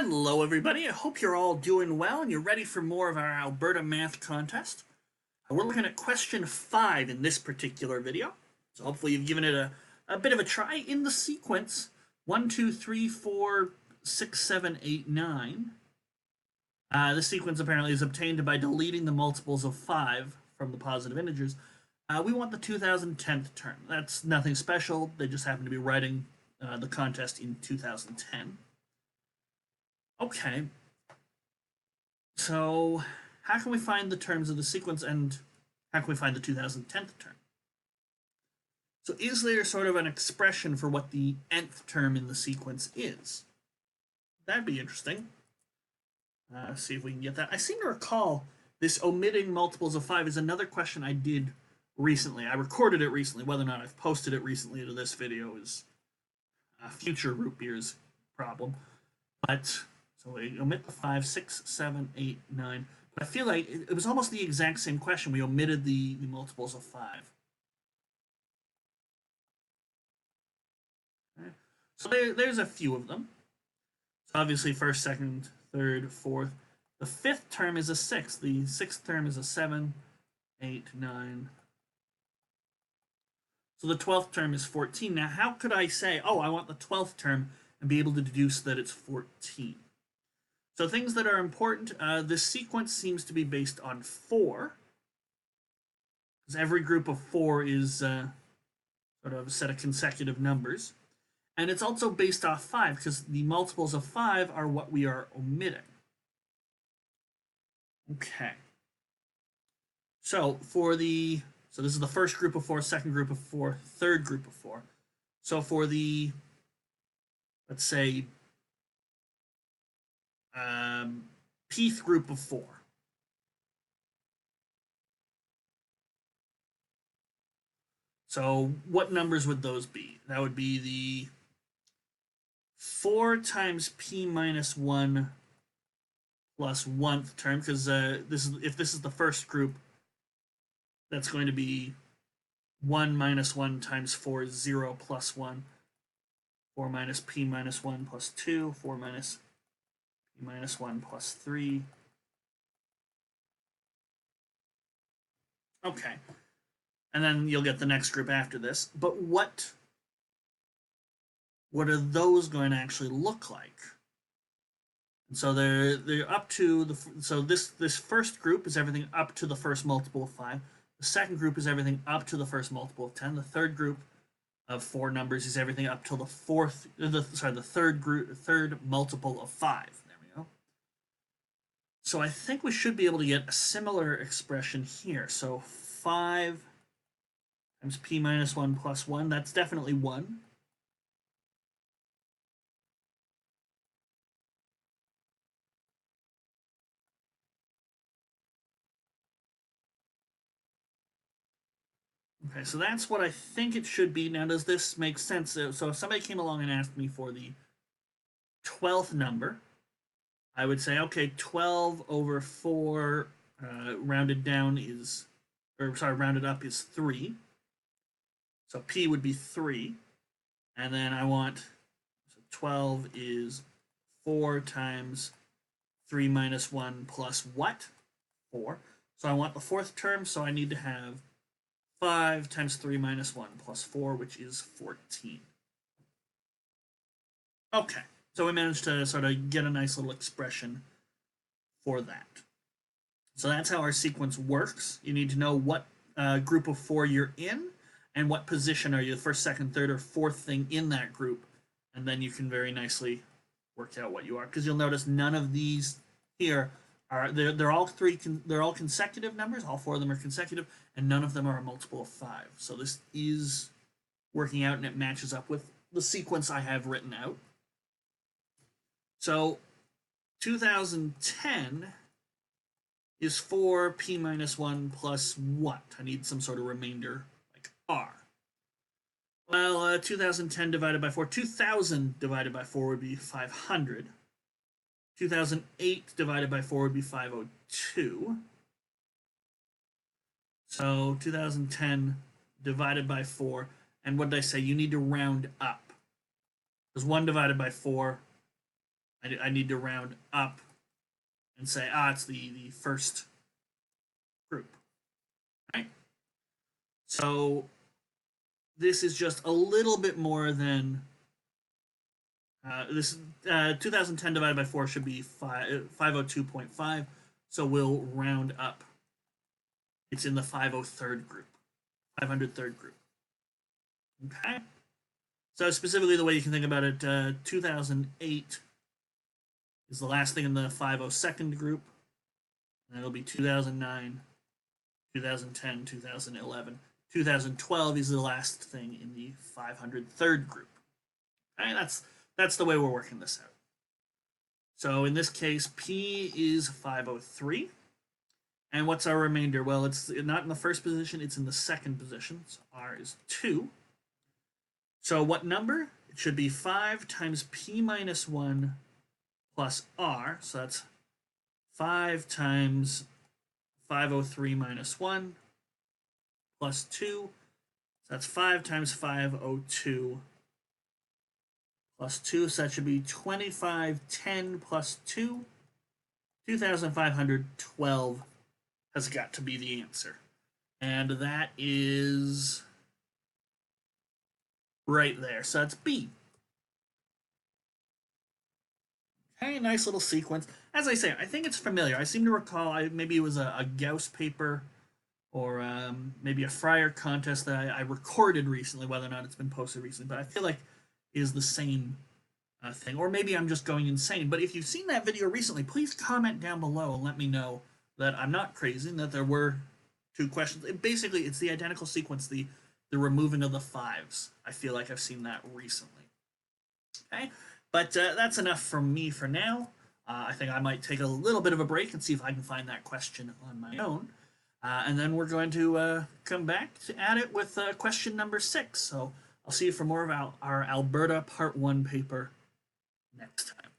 Hello, everybody. I hope you're all doing well and you're ready for more of our Alberta math contest. We're looking at question 5 in this particular video. So hopefully you've given it a bit of a try in the sequence 1, 2, 3, 4, 6, 7, 8, 9. This sequence apparently is obtained by deleting the multiples of 5 from the positive integers. We want the 2010th term. That's nothing special. They just happen to be writing the contest in 2010. Okay, so how can we find the terms of the sequence and how can we find the 2010th term? So is there sort of an expression for what the nth term in the sequence is? That'd be interesting. See if we can get that. I seem to recall this omitting multiples of 5 is another question I did recently. I recorded it recently. Whether or not I've posted it recently to this video is a future root beer's problem. But so we omit the 5, 6, 7, 8, 9. But I feel like it was almost the exact same question. We omitted the multiples of 5. Okay. So there's a few of them. So obviously first, second, third, fourth. The fifth term is a 6. The sixth term is a 7, 8, 9. So the 12th term is 14. Now how could I say, oh, I want the 12th term and be able to deduce that it's 14? So things that are important, this sequence seems to be based on 4, because every group of 4 is sort of a set of consecutive numbers. And it's also based off 5, because the multiples of 5 are what we are omitting. Okay. So this is the first group of 4, second group of 4, third group of 4. So for the, let's say, pth group of 4. So what numbers would those be? That would be the 4 times p minus 1 plus 1th term, because if this is the first group, that's going to be 1 minus 1 times 4 is 0 plus 1. 4 minus p minus 1 plus 2. 4 minus p minus 1 plus 3. Okay. And then you'll get the next group after this. But what are those going to actually look like? And so they're up to the, so this first group is everything up to the first multiple of 5. The second group is everything up to the first multiple of 10. The third group of 4 numbers is everything up till the third multiple of 5. There we go. So I think we should be able to get a similar expression here. So 5 times p minus 1 plus 1, that's definitely 1. Okay, so that's what I think it should be. Now, does this make sense? So if somebody came along and asked me for the 12th number, I would say, okay, 12 over 4 rounded down is, or sorry, rounded up is 3. So p would be 3. And then I want, so 12 is 4 times 3 minus 1 plus what? 4. So I want the 4th term, so I need to have 5 times 3 minus 1 plus 4, which is 14. Okay, so we managed to sort of get a nice little expression for that. So that's how our sequence works. You need to know what group of 4 you're in and what position are you, the first, second, third, or fourth thing in that group, and then you can very nicely work out what you are. Because you'll notice none of these here are, they're all consecutive numbers. All 4 of them are consecutive, and none of them are a multiple of 5. So this is working out, and it matches up with the sequence I have written out. So 2010 is 4p minus 1 plus what? I need some sort of remainder, like r. Well, 2010 divided by 4, 2000 divided by 4 would be 500. 2008 divided by 4 would be 502. So 2010 divided by 4, and what did I say? You need to round up. Because 1 divided by 4 I need to round up and say, it's the first group, right? So this is just a little bit more than this. 2010 divided by 4 should be 502.5. So we'll round up. It's in the 503rd group, 503rd group. Okay. So specifically, the way you can think about it, 2008 is the last thing in the 502nd group. And it'll be 2009, 2010, 2011. 2012 is the last thing in the 503rd group. Okay, that's the way we're working this out. So in this case, P is 503. And what's our remainder? Well, it's not in the first position, it's in the second position. So R is 2. So what number? It should be 5 times P minus 1 plus R. So that's 5 times 503 minus 1 plus 2. So that's 5 times 502 plus 2. So that should be 2510 plus 2. 2,512 has got to be the answer. And that is right there. So that's B. Okay, nice little sequence. As I say, I think it's familiar. I seem to recall maybe it was a Gauss paper or maybe a Fryer contest that I recorded recently, whether or not it's been posted recently, but I feel like it is the same thing. Or maybe I'm just going insane. But if you've seen that video recently, please comment down below and let me know that I'm not crazy and that there were 2 questions. Basically, it's the identical sequence, the removing of the 5s. I feel like I've seen that recently. Okay, but that's enough from me for now. I think I might take a little bit of a break and see if I can find that question on my own. And then we're going to come back at it with question number 6. So I'll see you for more of our Alberta Part 1 paper next time.